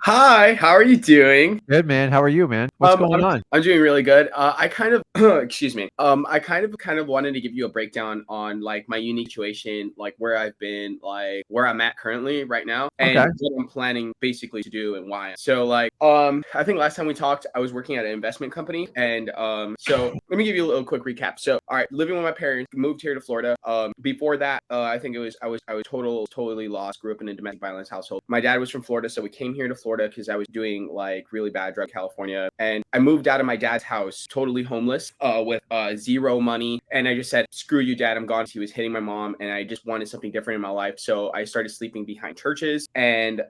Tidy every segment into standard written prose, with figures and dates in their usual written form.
Hi, how are you doing? Good, man. How are you, man? What's going I'm on? I'm doing really good. I kind of excuse me. I kind of wanted to give you a breakdown on like my unique situation, like where I've been, like where I'm at currently right now, and Okay. what I'm planning basically to do and why. So like I think last time we talked, I was working at an investment company, and so let me give you a little quick recap. So all right, living with my parents, moved here to Florida. Before that, I think I was totally lost. Grew up in a domestic violence household. My dad was from Florida, so we came here to Florida because I was doing like really bad drug in California, and I moved out of my dad's house totally homeless, with zero money, and I just said, "Screw you, dad, I'm gone." He was hitting my mom, and I just wanted something different in my life, so I started sleeping behind churches, and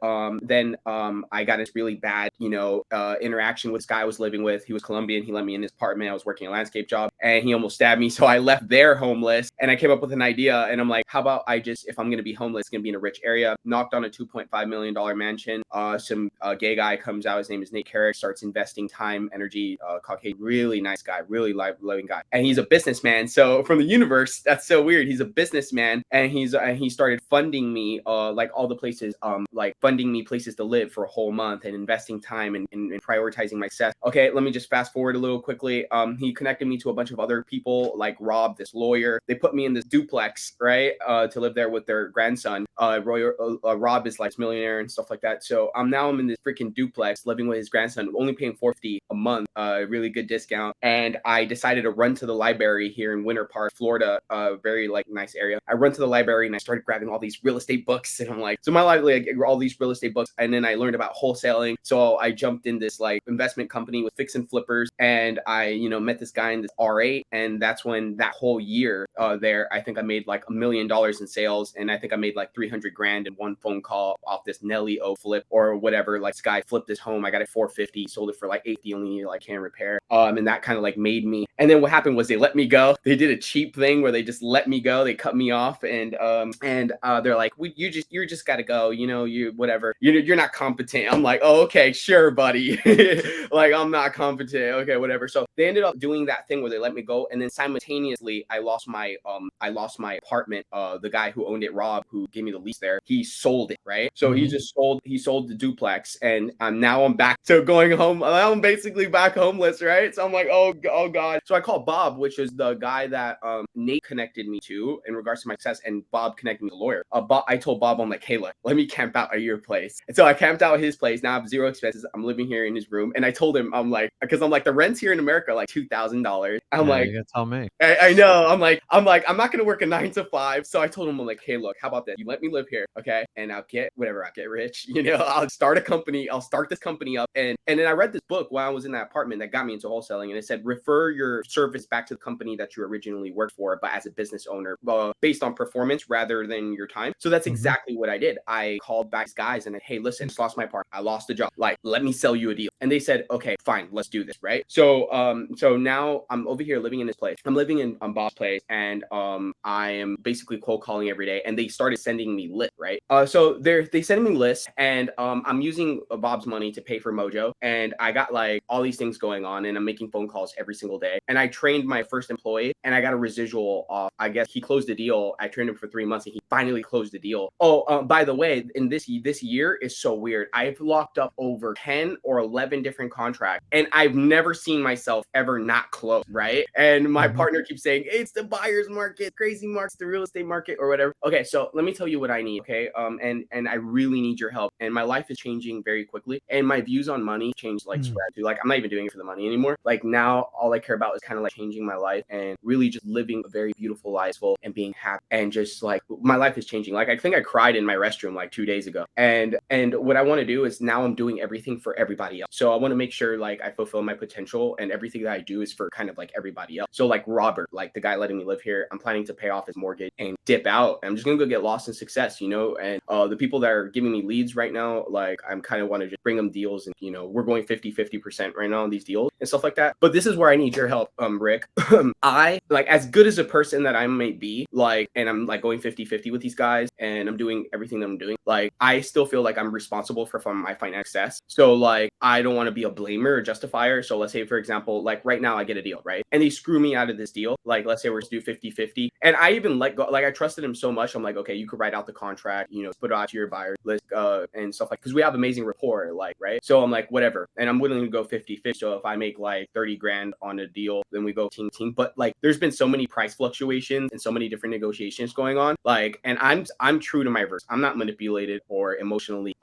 then I got this really bad, interaction with this guy I was living with. He was Colombian. He let me in his apartment. I was working a landscape job, and he almost stabbed me, so I left there homeless, and I came up with an idea, and I'm like, how about I just, if I'm gonna be homeless, it's gonna be in a rich area. Knocked on a $2.5 million mansion. Some gay guy comes out. His name is Nate Carrick. Starts investing time, energy. Caucasian, really nice guy, really loving guy, and he's a businessman. So from the universe, that's so weird. He's a businessman, and he started funding me, like all the places, like funding me places to live for a whole month and investing time and prioritizing my success. Okay, let me just fast forward a little quickly. He connected me to a bunch of other people, like Rob, this lawyer. They put me in this duplex, right, to live there with their grandson. Rob is like millionaire and stuff like that. So I'm in this freaking duplex living with his grandson, only paying $450 a month, really good discount. And I decided to run to the library here in Winter Park, Florida, very like nice area. I run to the library and I started grabbing all these real estate books, and I'm like, so my life, like all these real estate books, and then I learned about wholesaling. So I jumped in this like investment company with fix and flippers, and I met this guy in this R8, and that's when that whole year there, I think I made like $1 million in sales, and I think I made like 300 grand in one phone call off this Nelly O flip or whatever. Like this guy flipped his home. I got it 450, sold it for like 80, only needed like can repair. And that kind of like made me. And then what happened was they let me go. They did a cheap thing where they just let me go. They cut me off, and they're like, you just got to go. You whatever. You're not competent. I'm like, oh, okay, sure, buddy. Like I'm not competent. Okay, whatever. So they ended up doing that thing where they let me go, and then simultaneously I lost my apartment. The guy who owned it, Rob, who gave me the lease there, he sold it, right? So Mhm. he sold the duplex, and now I'm back to going home. Now I'm basically back homeless, right? So I'm like, oh god. So I called Bob, which is the guy that Nate connected me to in regards to my success, and Bob connected me to the lawyer. I told Bob, I'm like, hey, look, let me camp out at your place. And so I camped out at his place. Now I have zero expenses. I'm living here in his room, and I told him, I'm like, because I'm like, the rents here in America are like $2,000. I'm Yeah, like, you gotta tell me. I know. I'm like, I'm not gonna work a 9 to 5. So I told him, I'm like, hey, look, how about this? You let me live here, okay? And I'll get whatever. I'll get rich. I'll start a company. I'll start this company up. And then I read this book while I was in that apartment that got me into wholesaling, and it said refer your service back to the company that you originally worked for, but as a business owner, based on performance rather than your time. So that's Mhm. exactly what I did. I called back guys and hey, listen, just lost my apartment. I lost the job. Like, let me sell you a deal. And they said, okay, fine, let's do this, right? So now I'm over here living in this place. I'm living in Bob's place, and I am basically cold calling every day. And they started sending me lists, right? So they send me lists, and I'm using Bob's money to pay for Mojo, and I got like all these things going on, and I'm making phone calls every single day. And I trained my first employee, and I got a residual off. I guess he closed the deal. I trained him for 3 months, and he finally closed the deal. Oh, by the way, in this year is so weird. I've locked up over 10 or 11 different contracts, and I've never seen myself ever not close, right? And my Mhm. partner keeps saying it's the buyer's market, crazy market, the real estate market, or whatever. Okay, so let me tell you what I need. Okay, and I really need your help. And my life is changing very quickly, and my views on money changed like Mhm. spread. Like I'm not even doing it for the money anymore. Like now, all I care about is kind of like changing my life and really just living a very beautiful life, full and being happy, and just like my life is changing. Like I think I cried in my restroom like 2 days ago, and what I want to do is now I'm doing everything for everybody else. So I want to make sure like I fulfill my potential, and everything that I do is for kind of like everybody else. So like Robert, like the guy letting me live here, I'm planning to pay off his mortgage and dip out. I'm just gonna go get lost in success, and the people that are giving me leads right now, like I'm kind of want to just bring them deals, and we're going 50-50% right now on these deals. and stuff like that. But this is where I need your help, Rick. I like, as good as a person that I may be, like, and I'm like going 50-50 with these guys and I'm doing everything that I'm doing, like, I still feel like I'm responsible for my financial success. So like, I don't want to be a blamer or justifier. So let's say, for example, like right now I get a deal, right? And they screw me out of this deal. Like, let's say we're to do 50-50. And I even let go, like I trusted him so much. I'm like, okay, you could write out the contract, put it out to your buyer list, and stuff like, because we have amazing rapport, like, right? So I'm like, whatever. And I'm willing to go 50-50. So if I make like 30 grand on a deal, then we go team. But like, there's been so many price fluctuations and so many different negotiations going on. Like, and I'm true to my verse. I'm not manipulated or emotionally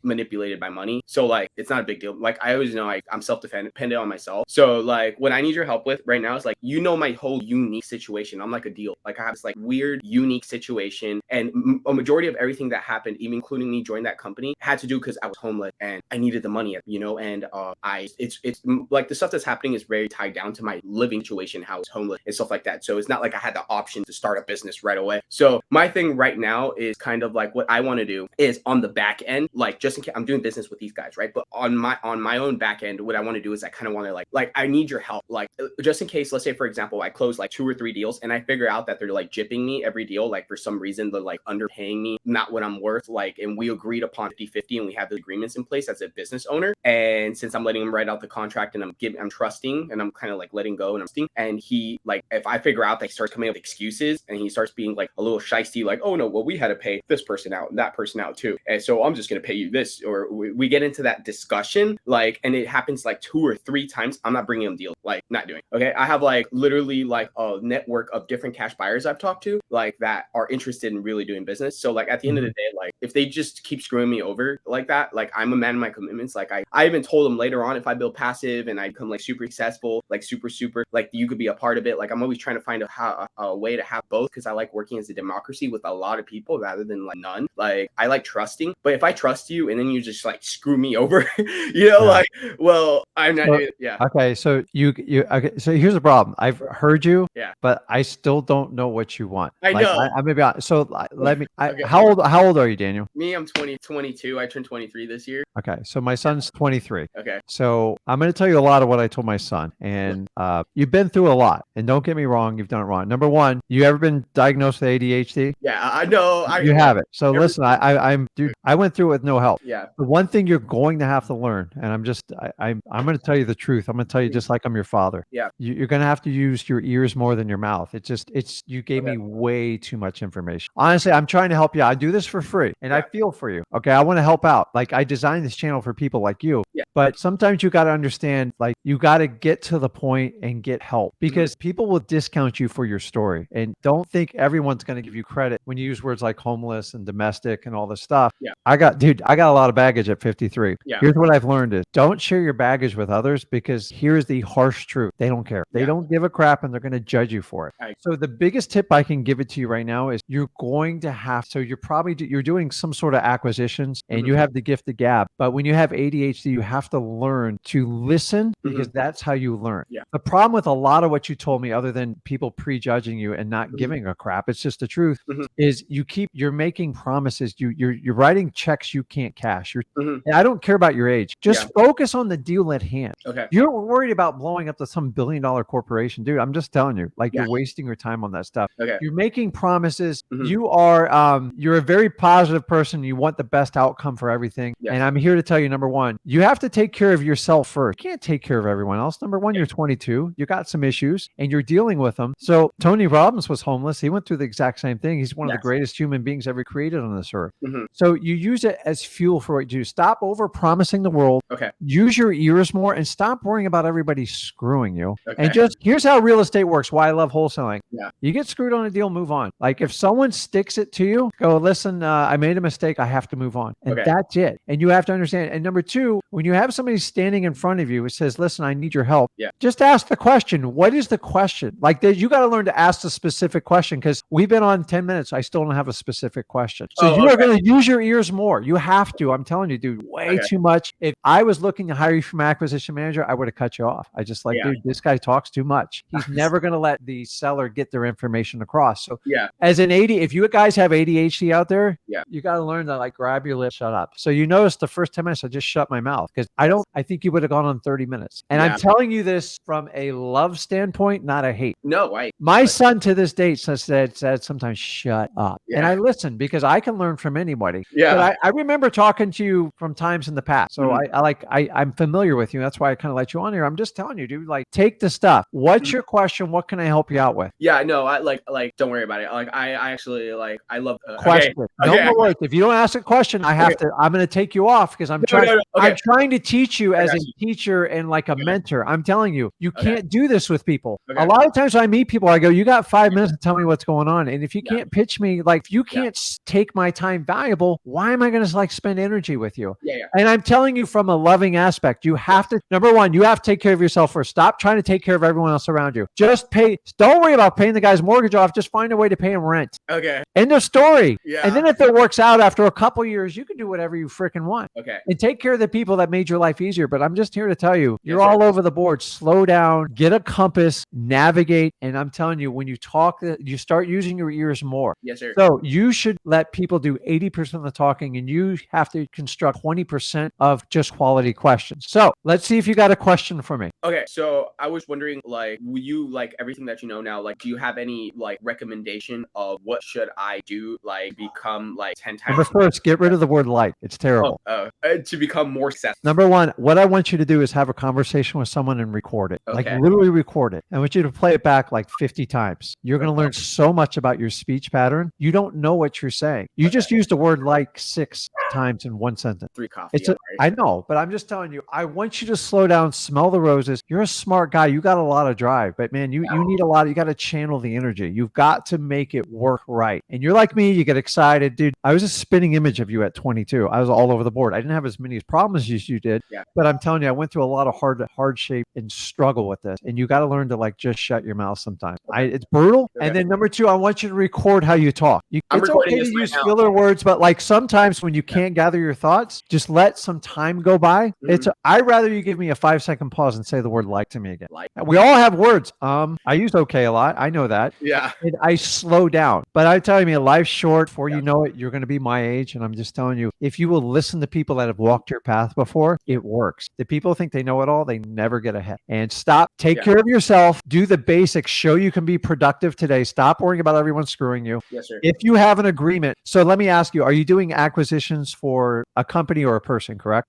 manipulated by money. So like, it's not a big deal. Like, I always know I'm self-dependent on myself. So like, what I need your help with right now is like, my whole unique situation. I'm like a deal. Like, I have this like weird, unique situation, and a majority of everything that happened, even including me joining that company, had to do because I was homeless and I needed the money, and it's like the stuff that's happening is very tied down to my living situation, how I was homeless and stuff like that. So it's not like I had the option to start a business right away. So my thing right now is kind of like, what I want to do is on the back end, like, just in case I'm doing business with these guys, right? But on my own back end, what I want to do is I kind of want to like I need your help, like, just in case, let's say for example, I close like 2 or 3 deals and I figure out that they're like gypping me every deal, like for some reason they're like underpaying me, not what I'm worth, like, and we agreed upon 50-50 and we have the agreements in place as a business owner. And since I'm letting him write out the contract and I'm trusting and I'm kind of like letting go and I'm trusting, and he, like, if I figure out that he starts coming up with excuses and he starts being like a little shysty, like, oh no, well, we had to pay this person out and that person out too, and so I'm just gonna pay you this, or we get into that discussion, like, and it happens like 2 or 3 times, I'm not bringing him deals, like, not doing. Okay, I have like literally like a network of different cash buyers I've talked to, like, that are interested in really doing business. So like, at the end of the day, like, if they just keep screwing me over like that, like, I'm a man of my commitments. Like, I even told them later on, if I build passive and I become like super successful, like super, like, you could be a part of it. Like, I'm always trying to find a way to have both, because I like working as a democracy with a lot of people rather than like none. Like, I like trusting, but if I trust you and then you just like screw me over, like, well, I'm not doing it. Yeah. Okay. So okay. So here's the problem. I've heard you, Yeah. but I still don't know what you want. I Like, know. I maybe so let me. Okay. How old are you, Daniel? Me, I'm 22. I turned 23 this year. Okay. So my son's 23. Okay. So I'm going to tell you a lot of what I told my son, and you've been through a lot, and don't get me wrong, you've done it wrong. Number one, you ever been diagnosed with ADHD? Yeah, I know. You have it. So listen, I went through it with no help. Yeah. The one thing you're going to have to learn, and I'm going to tell you the truth. I'm going to tell you just like I'm your father. Yeah. You're going to have to use your ears more than your mouth. You gave me way too much information. Honestly, I'm trying to help you. I do this for free, and I feel for you. Okay, I want to help out. Like, I designed this channel for people like you. Yeah. But sometimes you got to understand, like, you got to get to the point and get help, because people will discount you for your story, and don't think everyone's going to give you credit when you use words like homeless and domestic and all this stuff. Yeah. I got a lot of baggage at 53. Yeah. Here's what I've learned is, don't share your baggage with others, because here's the harsh truth. They don't care. They don't give a crap, and they're going to judge you for it. So the biggest tip I can give it to you right now is, you're going to have, so you're doing some sort of acquisitions, and you have the gift of gab. But when you have ADHD, you have to learn to listen, because that's how you learn. Yeah. The problem with a lot of what you told me, other than people prejudging you and not giving a crap, it's just the truth, is you're making promises. You're writing checks you can't cash. And I don't care about your age. Just focus on the deal at hand. Okay. You're worried about blowing up to some billion-dollar corporation, dude. I'm just telling you, like, you're wasting your time on that stuff. Okay. You're making promises. You're a very positive person. You want the best outcome for everything. Yes. And I'm here to tell you, number one, you have to take care of yourself first. You can't take care of everyone else. Number one, you're 22. You got some issues and you're dealing with them. So Tony Robbins was homeless. He went through the exact same thing. He's one of the greatest human beings ever created on this earth. So you use it as fuel for what you do. Stop over promising the world. Okay. Use your ears more and stop worrying about everybody screwing you. Okay. And just, here's how real estate works. Why I love wholesaling. Yeah. You get screwed on a deal, move on. Like, if someone sticks it to you, go, listen, I made a mistake. I have to move on. And that's it. And you have to understand. And number two, when you have somebody standing in front of you who says, listen, I need your help. Yeah. Just ask the question. What is the question? Like, you got to learn to ask the specific question, because we've been on 10 minutes. I still don't have a specific question. So you are going to use your ears more. You have to. I'm telling you, dude, way too much. If I was looking to hire you from acquisition manager, I would have cut you off. I just dude, this guy talks too much. He's never going to let the seller get their information across. So as an if you guys have ADHD out there, you got to learn to, like, grab your lips, shut up. So you notice the first 10 minutes, I just shut my mouth, because I think you would have gone on 30 minutes. minutes. And I'm telling you this from a love standpoint, not a hate. No, right. My son to this date said sometimes, shut up. And I listen because I can learn from anybody. Yeah. But I remember talking to you from times in the past. So I'm familiar with you. That's why I kind of let you on here. I'm just telling you, dude, like take the stuff. What's your question? What can I help you out with? Yeah, no, I like don't worry about it. Like I actually like I love question. Okay. No more. If you don't ask a question, I'm going to take you off because I'm trying to teach you as a teacher and like a mentor. I'm telling you, you can't do this with people. A lot of times I meet people, I go, you got 5 minutes to tell me what's going on. And if you can't pitch me, like if you can't take my time valuable, why am I going to like spend energy with you? And I'm telling you from a loving aspect, you have to, number one, you have to take care of yourself first. Stop trying to take care of everyone else around you. Just don't worry about paying the guy's mortgage off. Just find a way to pay him rent. Okay. End of story. Yeah. And then if it works out after a couple years, you can do whatever you freaking want. Okay. And take care of the people that made your life easier. But I'm just here to tell you, you're all over the board. Slow down, get a compass, navigate. And I'm telling you, when you talk, you start using your ears more. Yes, sir. So you should let people do 80% of the talking and you have to construct 20% of just quality questions. So let's see if you got a question for me. Okay. So I was wondering, like, will you like everything that you know now? Like, do you have any like recommendation of what should I do, like become like 10 times? Number first, get rid of the word like. It's terrible. To become more successful. Number one, what I want you to do is have a conversation with someone and record it. Like literally record it. I want you to play it back like 50 times. You're going to learn so much about your speech pattern. You don't know what you're saying. You just used the word like 6 times in one sentence. 3 coffee. I know, but I'm just telling you, I want you to slow down, smell the roses. You're a smart guy. You got a lot of drive, but man, you need you got to channel the energy. You've got to make it work right. And you're like me, you get excited, dude. I was a spinning image of you at 22. I was all over the board. I didn't have as many problems as you did, but I'm telling you, I went through a lot of hardship and struggle with this. And you got to learn to like just shut your mouth sometimes. It's brutal. And then number two, I want you to record how you talk. It's okay to use filler words, but like sometimes when you can't gather your thoughts, just let some time go by. I'd rather you give me a 5-second pause and say the word like to me again. Like. We all have words. I use okay a lot. I know that. Yeah. And I slow down. But I'm telling you, life's short. Before you know it, you're going to be my age. And I'm just telling you, if you will listen to people that have walked your path before, it works. The people think they know it all, they never get ahead. And stop. Take care of yourself. Do the basics. Show you can be productive today. Stop worrying about everyone screwing you. Yes, sir. If you have an agreement. So let me ask you, are you doing acquisitions for a company or a person, correct?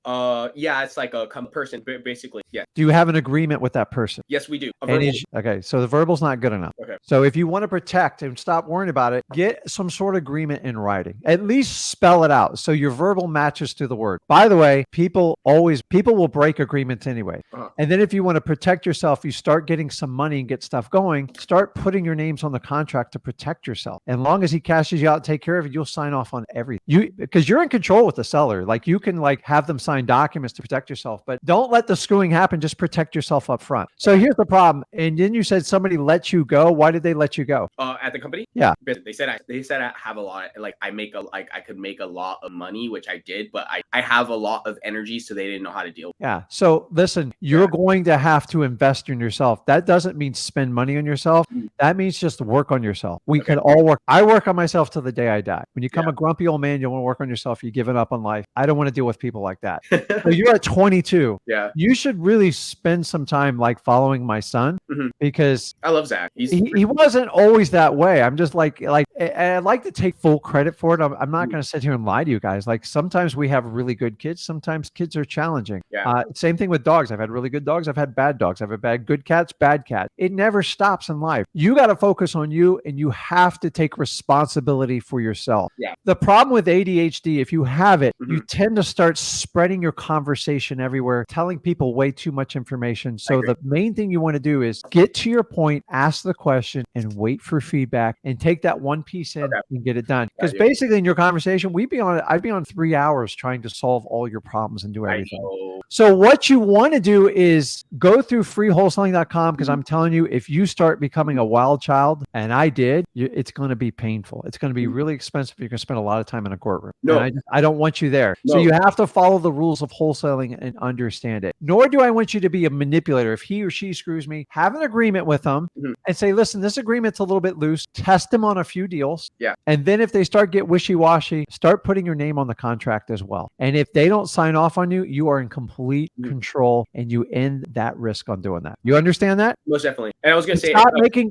Yeah, it's like a person, basically. Yeah. Do you have an agreement with that person? Yes, we do. Okay, so the verbal's not good enough. Okay. So if you want to protect and stop worrying about it, get some sort of agreement in writing. At least spell it out so your verbal matches to the word. By the way, people will break agreements anyway. And then if you want to protect yourself, you start getting some money and get stuff going, start putting your names on the contract to protect yourself. And long as he cashes you out and take care of it, you'll sign off on everything. Because you're in control with the seller. Like you can like have them sign documents to protect yourself, but don't let the screwing happen. Just protect yourself up front. So here's the problem. And then you said somebody let you go. Why did they let you go? At the company? Yeah. They said I have a lot, like I could make a lot of money, which I did, but I have a lot of energy, so they didn't know how to deal with it. Yeah. So listen, you're going to have to invest in yourself. That doesn't mean spend money on yourself. That means just work on yourself. We can all work. I work on myself till the day I die. When you become a grumpy old man, you want to work on yourself. You're giving up on life. I don't want to deal with people like that. So you're at 22. Yeah. You should really spend some time like following my son because I love Zach. He wasn't always that way. I'm just like I'd like to take full credit for it. I'm not going to sit here and lie to you guys. Like sometimes we have really good kids. Sometimes kids are challenging. Yeah. Same thing with dogs. I've had really good dogs. I've had bad dogs. I've had good cats, bad cats. It never stops in life. You got to focus on you and you have to take responsibility for yourself. Yeah. The problem with ADHD, if you have it, you tend to start spreading your conversation everywhere, telling people way too much information. So the main thing you want to do is get to your point, ask the question and wait for feedback and take that one piece in and get it done. Because basically in your conversation, I'd be on 3 hours trying to solve all your problems and do everything. So what you want to do is go through freewholesaling.com because I'm telling you, if you start becoming a wild child, and I did, it's going to be painful. It's going to be really expensive. You're going to spend a lot of time in a courtroom. No. And I don't want you there. No. So you have to follow the rules of wholesaling and understand it. Nor do I want you to be a manipulator. If he or she screws me, have an agreement with them and say, listen, this agreement's a little bit loose. Test them on a few deals. Yeah. And then if they start get wishy-washy, start putting your name on the contract as well. And if they don't sign off on you, you are in complete control and you end that risk on doing that. You understand that? Most definitely. And I was gonna say,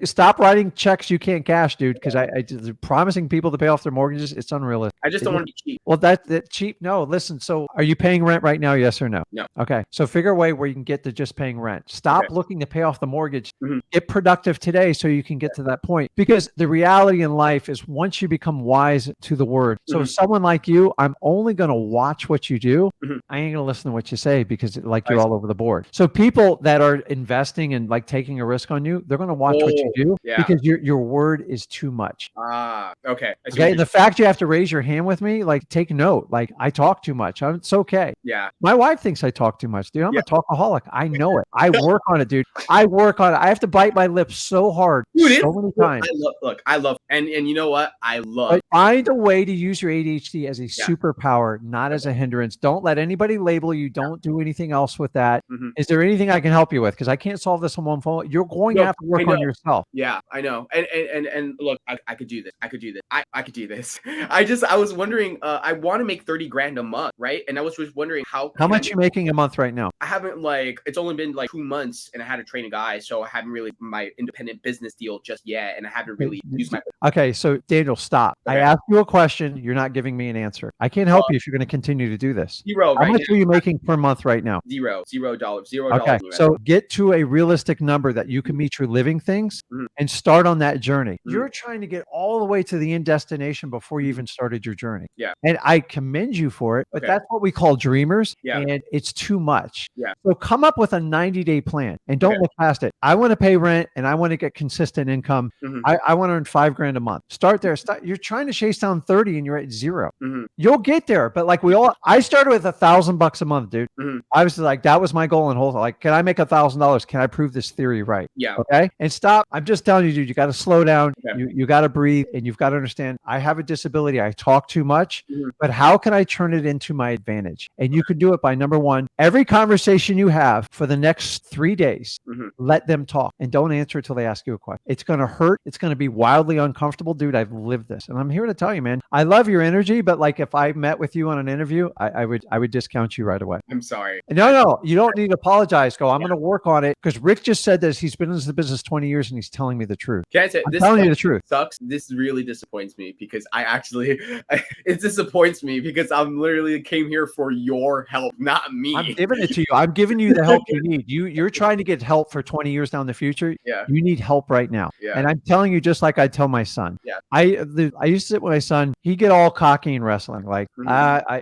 Stop writing checks you can't cash, dude. Because I promising people to pay off their mortgages, it's unrealistic. I just don't want to be cheap. Well, that cheap. No, listen. So, are you paying rent right now? Yes or no? No. Okay. So figure a way where you can get to just paying rent. Stop looking to pay off the mortgage. Get productive today so you can get to that point. Because the reality in life is once you become wise to the word. So someone like you, I'm only going to watch what you do. I ain't going to listen to what you say because you're all over the board. So people that are investing and like taking a risk on you, they're going to watch what you do because your word is too much. Okay. Okay. The fact you have to raise your hand with me, like take note, like I talk too much. It's okay. Yeah. My wife thinks I talk too much, dude. I'm a talkaholic. I know it. I work on it, dude. I work on it. I have to bite my lips so hard, dude, so many times. I love, and you know what? I love. But find a way to use your ADHD as a superpower, not as a hindrance. Don't let anybody label you. Don't do anything else with that. Is there anything I can help you with? Because I can't solve this on one phone. You're going to have to work on yourself. Yeah, I know. And look, I could do this. I could do this. I could do this. I was wondering, I want to make 30 grand a month, right? And I was just wondering how much you making a month right now? I haven't it's only been like 2 months and I had to train a guy. So I haven't really my independent business deal just yet. And I haven't really used my. Okay. So Daniel, stop. I asked you a question. You're not giving me an answer. I can't help you if you're going to continue to do this. Zero. How much are you making per month right now? $0. Okay. So get to a realistic number that you can meet your living things and start on that journey. You're trying to get all the way to the end destination before you even started your journey. Yeah. And I commend you for it, but that's what we call dreamers. Yeah. And it's too much. Yeah. So come up with a 90-day plan and don't look past it. I want to pay rent and I want to get consistent income. I want to earn $5 grand a month. Start there. You're trying to chase down 30 and you're at 0. You'll get there. But like I started with $1,000 a month, dude. I was like, that was my goal in wholesale. Like, can I make $1,000? Can I prove this theory right? Yeah. Okay. And stop. I'm just telling you, dude, you got to slow down. Okay. You got to breathe and you've got to understand I have a disability. I talk too much, but how can I turn it into my advantage? And you can do it by number one, every conversation you have for the next 3 days, let them talk and don't answer until they ask you a question. It's going to hurt. It's going to be wildly uncomfortable. Dude, I've lived this and I'm here to tell you, man, I love your energy, but like if I met with you on an interview, I would discount you right away. I'm sorry. No, you don't need to apologize. I'm going to work on it because Rick just said this. He's been in the business 20 years and he's telling me the truth. Can I say I'm telling you the truth? Sucks. This really disappoints me because it disappoints me because I'm literally came here for your help, not me. I'm giving it to you. I'm giving you the help you need. You're trying to get help for 20 years down the future. Yeah. You need help right now. Yeah. And I'm telling you, just like I tell my son. Yeah. I used to sit with my son. He'd get all cocky in wrestling. Like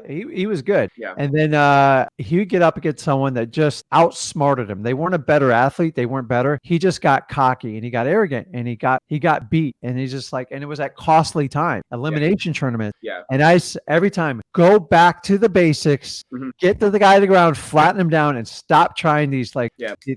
he was good. Yeah. And then he would get up against someone that just outsmarted him. They weren't a better athlete. They weren't better. He just got cocky and he got arrogant and he got beat. And he's just like, and it was at costly time, elimination tournament. Yeah. And every time go back to the basics, get to the guy to the ground, flatten him down and stop trying these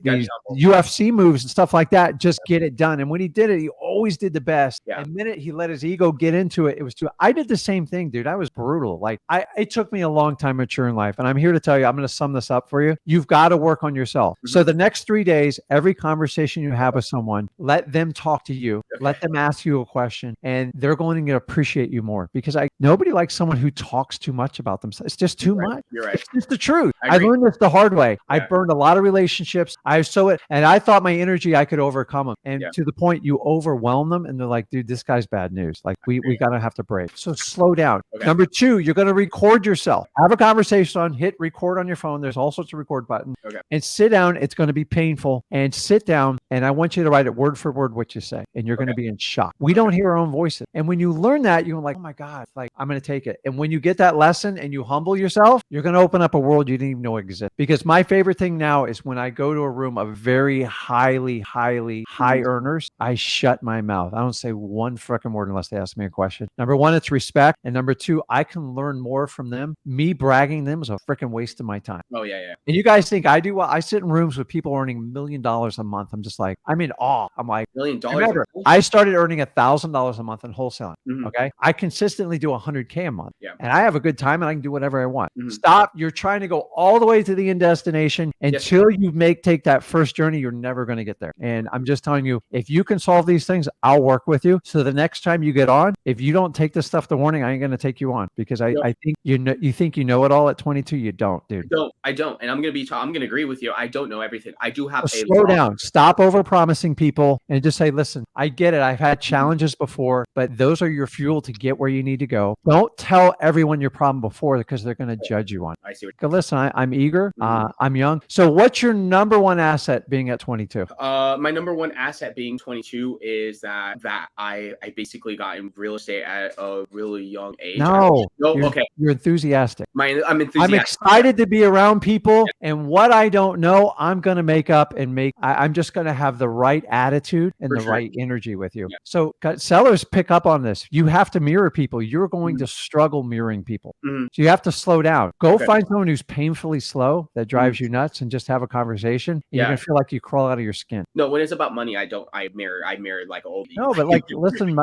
these UFC moves and stuff like that. Just get it done. And when he did it, he always did the best. Yeah. And the minute he let his ego get into it, it was I did the same thing, dude. I was brutal. Like it took me a long time to mature in life. And I'm here to tell you, I'm going to sum this up for you. You've got to work on yourself. So the next 3 days, every conversation you have with someone, let them talk to you, let them ask you a question, and they're going to appreciate you more because nobody likes someone who talks too much about themselves. It's just too much. You're right. It's just the truth. I learned this the hard way. I burned a lot of relationships. And I thought my energy, I could overcome them. And to the point you overwhelm them and they're like, dude, this guy's bad news. Like we got to have to break. So slow down. Okay. Number 2, you're going to record yourself. Have a conversation hit record on your phone. There's all sorts of record buttons. Okay. And sit down. It's going to be painful. And sit down. And I want you to write it word for word what you say. And you're going to be in shock. We don't hear our own voices. And when you learn that, you're like, oh my God, like I'm going to take it. And when you get that lesson and you humble yourself, you're going to open up a world you didn't even know existed. Because my favorite thing now is when I go to a room of very high earners, I shut my mouth. I don't say one freaking word unless they ask me a question. Number 1, it's respect. And number 2, I can learn more from them. Me bragging them is a freaking waste of my time. Oh, yeah. And you guys think I do well? I sit in rooms with people earning $1 million a month. I'm just like, I'm in awe. I'm like, $1 million. Remember, I started earning $1,000 a month in wholesaling. Okay. I consistently do 100K a month. Yeah. And I have a good time and I can do whatever I want. Mhm. Stop. You're trying to go all the way to the end destination. Until you take that first journey, you're never going to get there. And I'm just telling you, if you can solve these things, I'll work with you. So the next time you get on, if you don't take this stuff to warning, I ain't going to take you on, because I think you think you know it all at 22. You don't, dude. I don't. And I'm going to agree with you. I don't know everything. I do have So slow down. Stop over promising people and just say, listen, I get it. I've had challenges before, but those are your fuel to get where you need to go. Don't tell everyone your problem before, because they're going to judge you on it. I see. Listen, I'm eager. I'm young. So what's your number one asset being at 22? My number one asset being 22 is that I basically got in real estate at a really young age. You're enthusiastic. I'm enthusiastic. I'm excited to be around people, and what I don't know, I'm going to make up and I'm just going to have the right attitude and right energy with you. Yeah. So sellers pick up on this. You have to mirror people. You're going to struggle mirroring people. So you have to slow down. Go find someone who's painfully slow that drives you nuts and just have a conversation. And you're going to feel like you crawl out of your skin. No, when it's about money, I mirror like old. No, but like, listen,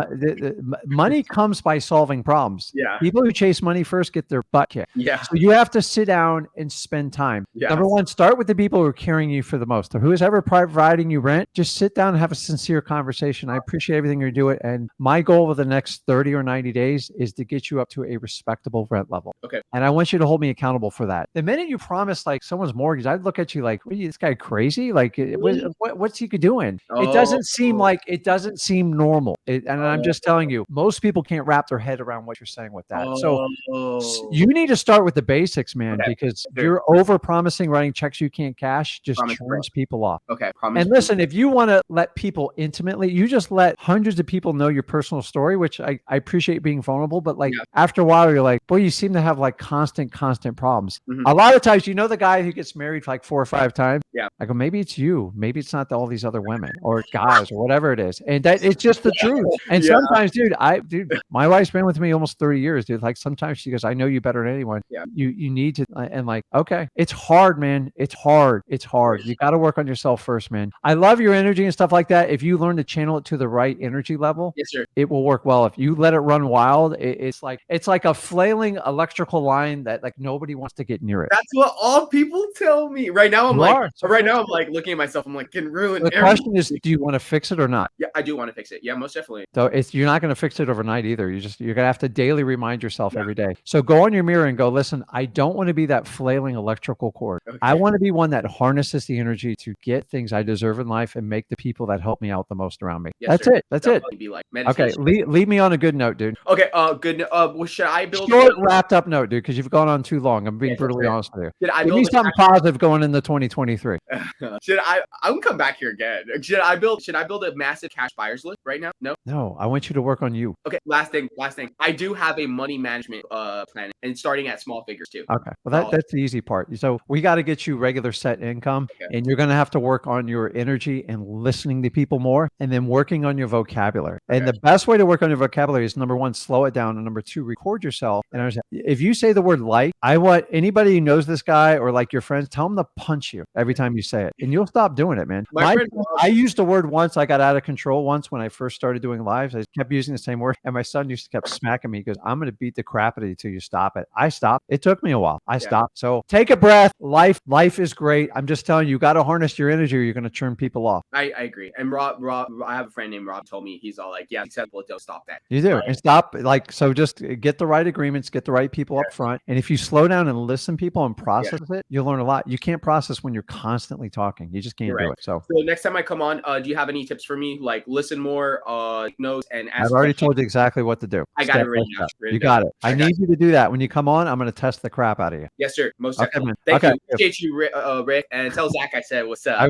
money comes by solving problems. Yeah. People who chase money first get their butt kicked. Yeah. So you have to sit down and spend time. Yeah. Number one, start with the people who are carrying you for the most. Or who's ever providing you rent, just sit down and have a sincere conversation. I appreciate everything you're doing. And my goal over the next 30 or 90 days is to get you up to a respectable rent level. Okay. And I want you to hold me accountable for that. The minute you promise like someone's mortgage, I'd look at you like, what are you, this guy crazy? Like, what's he doing? It doesn't seem normal. And I'm just telling you, most people can't wrap their head around what you're saying with that. So you need to start with the basics, man, because you're over promising, writing checks you can't cash just turns people off. Okay. And listen, if you want to let people intimately, you just let hundreds of people know your personal story, which I appreciate being vulnerable, but like after a while, you're like, boy, you seem to have like constant problems. A lot of times, the guy who gets married like 4 or 5 times. Yeah. I go, maybe it's you. Maybe it's not all these other women or guys or whatever it is. And that it's just the truth. And sometimes, dude, my wife's been with me almost 30 years, dude. Like sometimes she goes, I know you better than anyone. Yeah. You need to, and like, okay, it's hard, man. It's hard. You got to work on yourself first, man. I love your energy and stuff like that. If you learn to channel it to the right energy level, yes, sir, it will work well. If you let it run wild, it's like a flailing electrical line that like nobody wants to get near it. That's what all people tell me. Right now, I'm like looking at myself. I'm like, can ruin. The question is, do you want to fix it or not? Yeah, I do want to fix it. Yeah, most definitely. So you're not going to fix it overnight either. You're going to have to daily remind yourself every day. So go on your mirror and go, listen, I don't want to be that flailing electrical cord. Okay. I want to be one that harnesses the energy to get things I deserve in life and make the people that help me out the most around me. Yes, That's it. Be like okay. Leave me on a good note, dude. Okay. Good. Should I build short wrapped up note, dude? Because you've gone on too long. I'm being brutally honest with you. Give me something positive going into 2023. I'm come back here again. Should I build a massive cash buyers list right now? No, I want you to work on you. Okay. Last thing. I do have a money management plan, and starting at small figures too. Okay. Well, that's the easy part. So we got to get you regular set income, and you're going to have to work on your energy and listening to people more, and then working on your vocabulary. Okay. And the best way to work on your vocabulary is number one, slow it down, and number two, record yourself. And understand. If you say the word like, I want anybody who knows this guy or like your friends, tell them to punch you every time you say it, and you'll stop doing it, man. I used a word once. I got out of control once when I first started doing lives. I kept using the same word, and my son used to kept smacking me because I'm going to beat the crap out of you till you stop it. I stopped. It took me a while. I stopped. So take a breath. Life is great. I'm just telling you, got to harness your energy or you're going to turn people off. I agree. And Rob, I have a friend named Rob told me, he's all like, yeah, acceptable. Don't stop that. You do. And stop. Like, so just get the right agreements, get the right people up front. And if you slow down and listen to people and process it, you'll learn a lot. You can't process when you're constantly talking. You just can't do it. So next time I come on, do you have any tips for me? Like listen more, notes and ask. I've already told you exactly what to do. I got it written down. You got it. I need you to do that. When you come on, I'm going to test the crap out of you. Yes, sir. Most definitely. Thank you. Appreciate you, Rick. And tell Zach I said what's up.